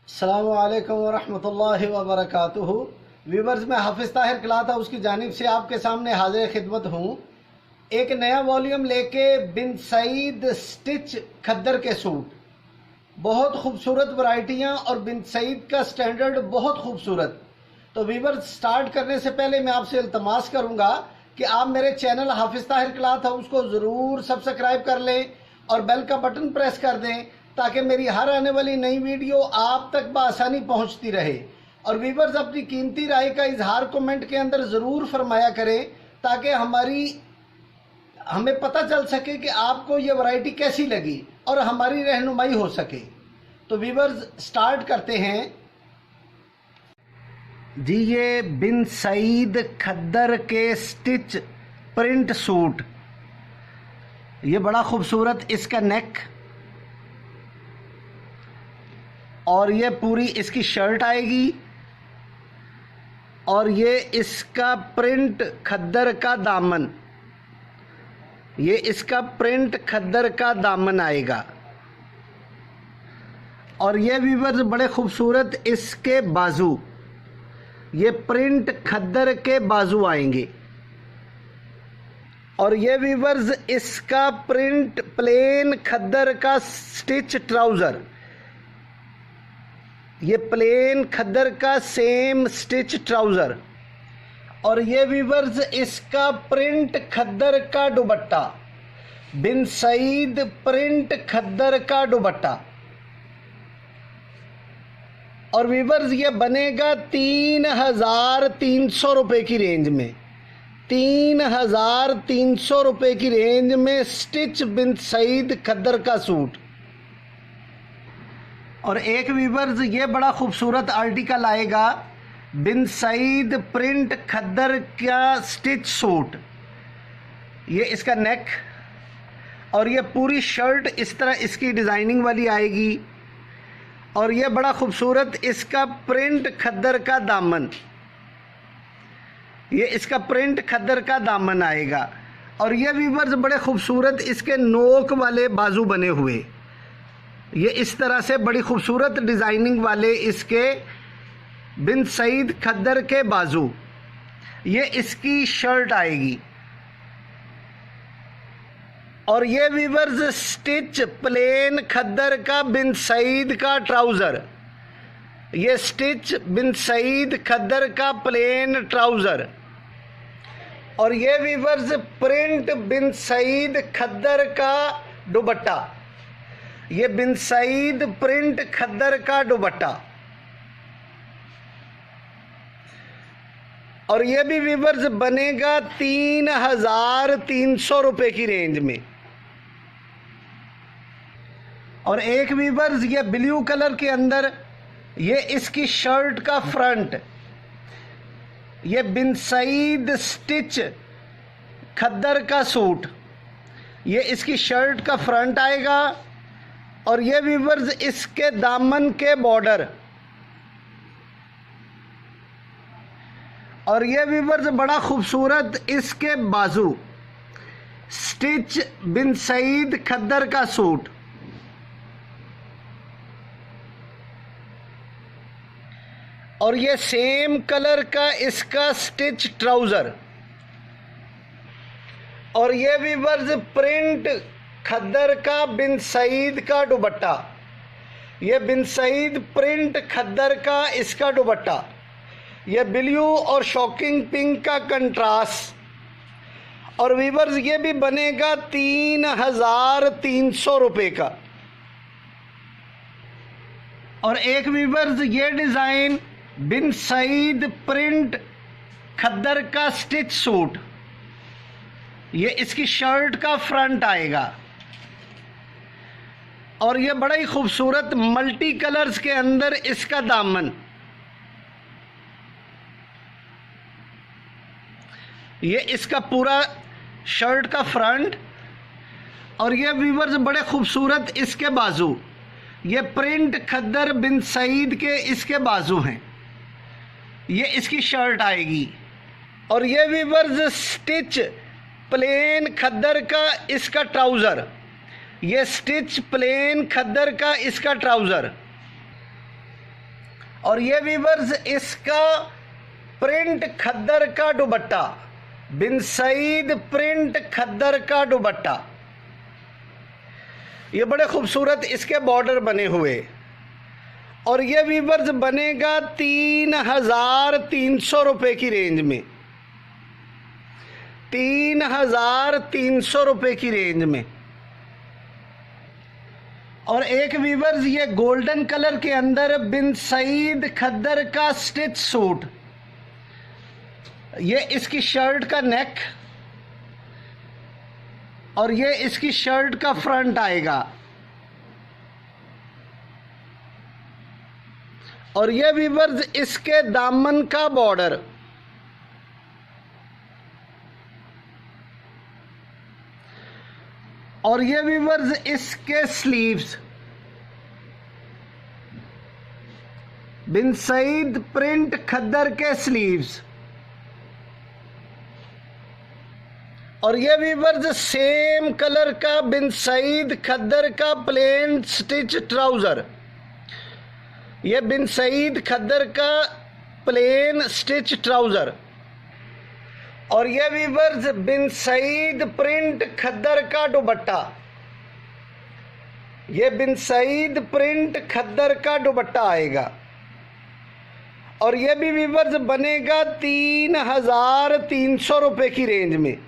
अस्सलामु अलैकुम वरहमतुल्लाहि वबरकातुहू। व्यूवर्स, मैं हाफिज़ ताहिर क्लॉथ हाउस की जानिब से आपके सामने हाजिर खिदमत हूँ। एक नया वॉल्यूम लेके बिन सईद स्टिच खद्दर के सूट, बहुत खूबसूरत वैरायटियाँ और बिन सईद का स्टैंडर्ड बहुत खूबसूरत। तो व्यूवर्स, स्टार्ट करने से पहले मैं आपसे इल्तमास करूँगा कि आप मेरे चैनल हाफिज़ ताहिर क्लॉथ हाउस को ज़रूर सब्सक्राइब कर लें और बेल का बटन प्रेस कर दें ताकि मेरी हर आने वाली नई वीडियो आप तक बआसानी पहुंचती रहे। और व्यूवर्स, अपनी कीमती राय का इजहार कमेंट के अंदर ज़रूर फरमाया करें ताकि हमें पता चल सके कि आपको ये वैरायटी कैसी लगी और हमारी रहनुमाई हो सके। तो व्यूवर्स, स्टार्ट करते हैं जी। ये बिन सईद खद्दर के स्टिच प्रिंट सूट, ये बड़ा खूबसूरत इसका नेक और ये पूरी इसकी शर्ट आएगी और ये इसका प्रिंट खद्दर का दामन, ये इसका प्रिंट खद्दर का दामन आएगा। और ये व्यूवर्स, बड़े खूबसूरत इसके बाजू, ये प्रिंट खद्दर के बाजू आएंगे। और ये व्यूवर्स, इसका प्रिंट प्लेन खद्दर का स्टिच ट्राउज़र, ये प्लेन खद्दर का सेम स्टिच ट्राउज़र। और ये व्यूवर्स, इसका प्रिंट खद्दर का दुपट्टा, बिन सईद प्रिंट खद्दर का दुपट्टा। और व्यूवर्स, ये बनेगा 3,300 रुपये की रेंज में, 3,300 रुपये की रेंज में स्टिच बिन सईद खद्दर का सूट। और एक व्यूवर्स, ये बड़ा खूबसूरत आर्टिकल आएगा, बिन सईद प्रिंट खद्दर का स्टिच सूट। ये इसका नेक और ये पूरी शर्ट इस तरह इसकी डिज़ाइनिंग वाली आएगी। और ये बड़ा खूबसूरत इसका प्रिंट खद्दर का दामन, ये इसका प्रिंट खद्दर का दामन आएगा। और ये व्यूवर्स, बड़े खूबसूरत इसके नोक वाले बाजू बने हुए, ये इस तरह से बड़ी खूबसूरत डिज़ाइनिंग वाले इसके बिन सईद खद्दर के बाजू। ये इसकी शर्ट आएगी। और ये व्यूवर्स, स्टिच प्लेन खद्दर का बिन सईद का ट्राउज़र, ये स्टिच बिन सईद खद्दर का प्लेन ट्राउज़र। और ये व्यूवर्स, प्रिंट बिन सईद खद्दर का दुपट्टा, ये बिन सईद प्रिंट खद्दर का दुपट्टा। और ये भी व्यूवर्स बनेगा 3,300 रुपये की रेंज में। और एक व्यूवर्स, ये ब्लू कलर के अंदर, ये इसकी शर्ट का फ्रंट, ये बिन सईद स्टिच खद्दर का सूट, ये इसकी शर्ट का फ्रंट आएगा। और ये व्यूवर्स, इसके दामन के बॉर्डर। और ये व्यूवर्स, बड़ा खूबसूरत इसके बाजू, स्टिच बिन सईद खद्दर का सूट। और ये सेम कलर का इसका स्टिच ट्राउज़र। और ये व्यूवर्स, प्रिंट खद्दर का बिन सईद का दुपट्टा, ये बिन सईद प्रिंट खद्दर का इसका दुपट्टा, ये ब्लू और शॉकिंग पिंक का कंट्रास्ट। और व्यूवर्स, ये भी बनेगा 3,300 रुपये का। और एक व्यूवर्स, ये डिज़ाइन बिन सईद प्रिंट खद्दर का स्टिच सूट, ये इसकी शर्ट का फ्रंट आएगा। और ये बड़ा ही खूबसूरत मल्टी कलर्स के अंदर इसका दामन, ये इसका पूरा शर्ट का फ्रंट। और ये व्यूवर्स, बड़े खूबसूरत इसके बाजू, ये प्रिंट खद्दर बिन सईद के इसके बाजू हैं, ये इसकी शर्ट आएगी। और ये व्यूवर्स, स्टिच प्लेन खद्दर का इसका ट्राउज़र, ये स्टिच प्लेन खद्दर का इसका ट्राउज़र। और ये वीवर्स इसका प्रिंट खद्दर का दुपट्टा, बिन सईद प्रिंट खद्दर का दुपट्टा, ये बड़े खूबसूरत इसके बॉर्डर बने हुए। और ये वीवर्स बनेगा 3,300 रुपये की रेंज में, 3,300 रुपये की रेंज में। और एक वीवर्स ये गोल्डन कलर के अंदर बिन सईद खद्दर का स्टिच सूट, ये इसकी शर्ट का नेक और ये इसकी शर्ट का फ्रंट आएगा। और ये वीवर्स इसके दामन का बॉर्डर, और ये वीवर्स इसके स्लीव्स, बिन सईद प्रिंट खद्दर के स्लीव्स। और ये वीवर्स सेम कलर का बिन सईद खद्दर का प्लेन स्टिच ट्राउजर, ये बिन सईद खद्दर का प्लेन स्टिच ट्राउजर। और ये वीवर्स बिन सईद प्रिंट खद्दर का दुपट्टा, ये बिन सईद प्रिंट खद्दर का दुपट्टा आएगा। और ये भी वीवर्स बनेगा 3,300 रुपये की रेंज में।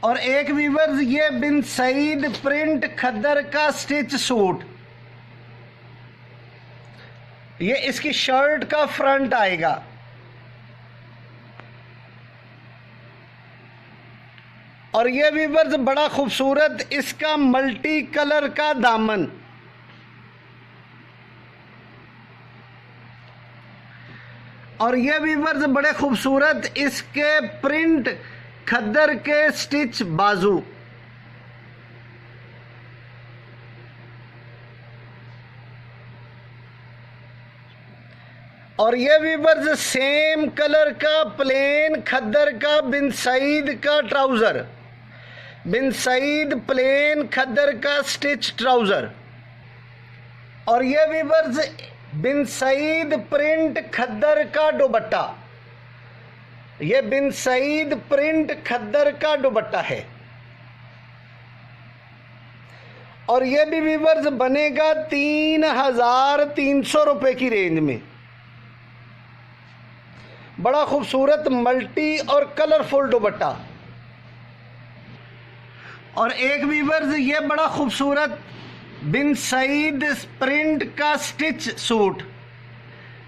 और एक वीवर्स ये बिन सईद प्रिंट खद्दर का स्टिच सूट, ये इसकी शर्ट का फ्रंट आएगा। और ये वीवर्स बड़ा खूबसूरत इसका मल्टी कलर का दामन, और ये वीवर्स बड़े खूबसूरत इसके प्रिंट खद्दर के स्टिच बाजू। और ये वीवर्स सेम कलर का प्लेन खद्दर का बिन सईद का ट्राउजर, बिन सईद प्लेन खद्दर का स्टिच ट्राउजर। और ये वीवर्स बिन सईद प्रिंट खद्दर का दुपट्टा, ये बिन सईद प्रिंट खद्दर का दुपट्टा है। और ये भी वीवर्स बनेगा 3,300 रुपये की रेंज में। बड़ा खूबसूरत मल्टी और कलरफुल दुपट्टा। और एक वीवर्स ये बड़ा खूबसूरत बिन सईद प्रिंट का स्टिच सूट,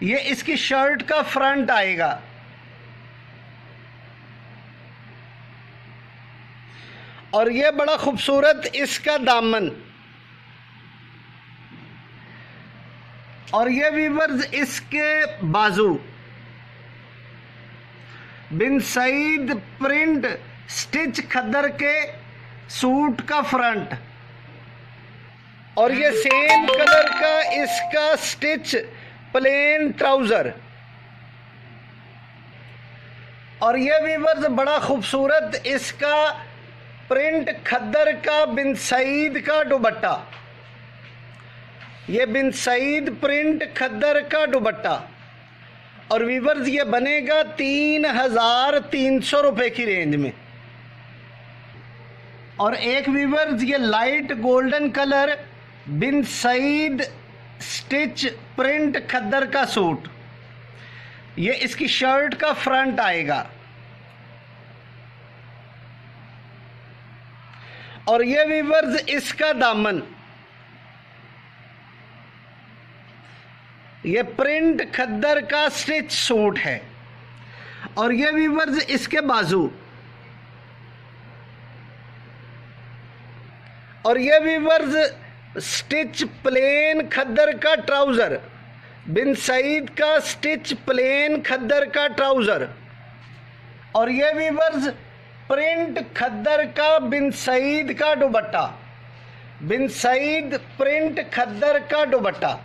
ये इसकी शर्ट का फ्रंट आएगा। और ये बड़ा खूबसूरत इसका दामन। और ये वीवर्स इसके बाजू, बिन सईद प्रिंट स्टिच खद्दर के सूट का फ्रंट। और ये सेम कलर का इसका स्टिच प्लेन ट्राउजर। और ये वीवर्स बड़ा खूबसूरत इसका प्रिंट खद्दर का बिन सईद का दुपट्टा, ये बिन सईद प्रिंट खद्दर का दुपट्टा। और वीवर्स ये बनेगा 3,300 रुपये की रेंज में। और एक वीवर्स ये लाइट गोल्डन कलर बिन सईद स्टिच प्रिंट खद्दर का सूट, ये इसकी शर्ट का फ्रंट आएगा। और ये वीवर्स इसका दामन, ये प्रिंट खद्दर का स्टिच सूट है। और ये वीवर्स इसके बाजू। और ये वीवर्स स्टिच प्लेन खद्दर का ट्राउजर, बिन सईद का स्टिच प्लेन खद्दर का ट्राउजर। और ये वीवर्स प्रिंट खद्दर का बिन सईद का दुपट्टा, बिन सईद प्रिंट खद्दर का दुपट्टा।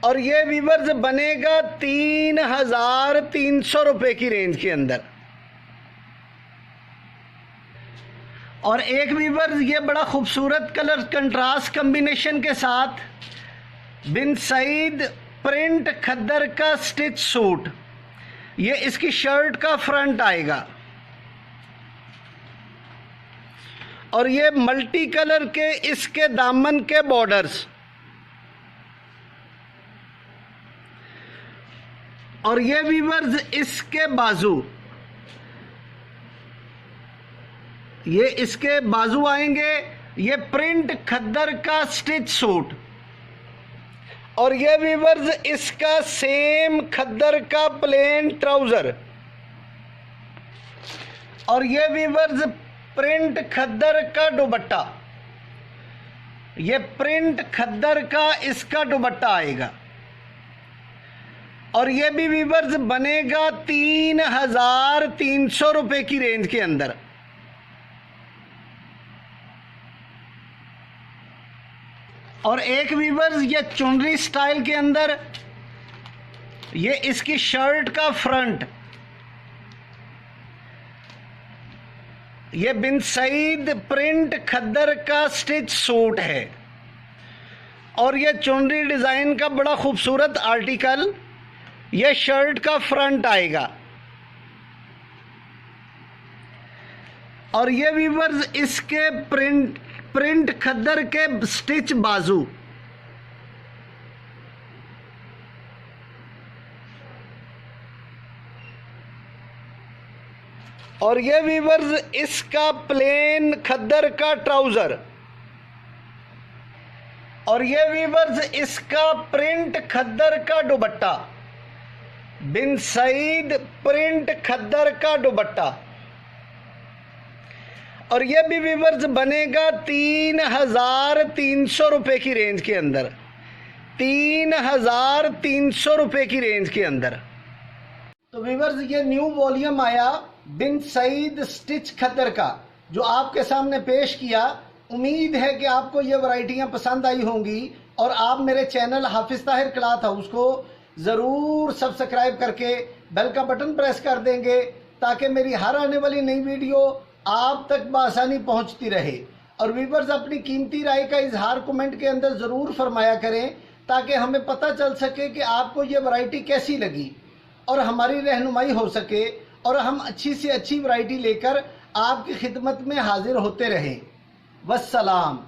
और ये वीवर्स बनेगा 3,300 रुपये की रेंज के अंदर। और एक वीवर्स ये बड़ा खूबसूरत कलर कंट्रास्ट कॉम्बिनेशन के साथ बिन सईद प्रिंट खद्दर का स्टिच सूट। ये इसकी शर्ट का फ्रंट आएगा और ये मल्टी कलर के इसके दामन के बॉर्डर्स और ये वीवर्स इसके बाजू, ये इसके बाजू आएंगे। ये प्रिंट खद्दर का स्टिच सूट और ये वीवर्स इसका सेम खद्दर का प्लेन ट्राउजर और ये वीवर्स प्रिंट खद्दर का दुपट्टा। ये प्रिंट खद्दर का इसका दुपट्टा आएगा और ये भी वीवर्स बनेगा 3,300 रुपए की रेंज के अंदर। और एक वीवर्स ये चुनरी स्टाइल के अंदर, ये इसकी शर्ट का फ्रंट, ये बिन सईद प्रिंट खद्दर का स्टिच सूट है और ये चुनरी डिजाइन का बड़ा खूबसूरत आर्टिकल। ये शर्ट का फ्रंट आएगा और ये वीवर्स इसके प्रिंट खद्दर के स्टिच बाजू और ये वीवर्स इसका प्लेन खद्दर का ट्राउजर और ये वीवर्स इसका प्रिंट खद्दर का दुपट्टा, बिन सईद प्रिंट खद्दर का दुपट्टा और ये भी वीवर्स बनेगा 3,300 रुपए की रेंज के अंदर। 3,300 रुपए की रेंज के अंदर। तो वीवर्स ये न्यू वॉल्यूम आया बिन सईद स्टिच खद्दर का, जो आपके सामने पेश किया। उम्मीद है कि आपको ये वैरायटियां पसंद आई होंगी और आप मेरे चैनल हाफिज ताहिर क्लॉथ हाउस को ज़रूर सब्सक्राइब करके बेल का बटन प्रेस कर देंगे ताकि मेरी हर आने वाली नई वीडियो आप तक बआसानी पहुंचती रहे। और वीवर्स अपनी कीमती राय का इजहार कमेंट के अंदर ज़रूर फरमाया करें ताकि हमें पता चल सके कि आपको ये वैरायटी कैसी लगी और हमारी रहनुमाई हो सके और हम अच्छी से अच्छी वैरायटी लेकर आपकी खिदमत में हाजिर होते रहें। वस्सलाम।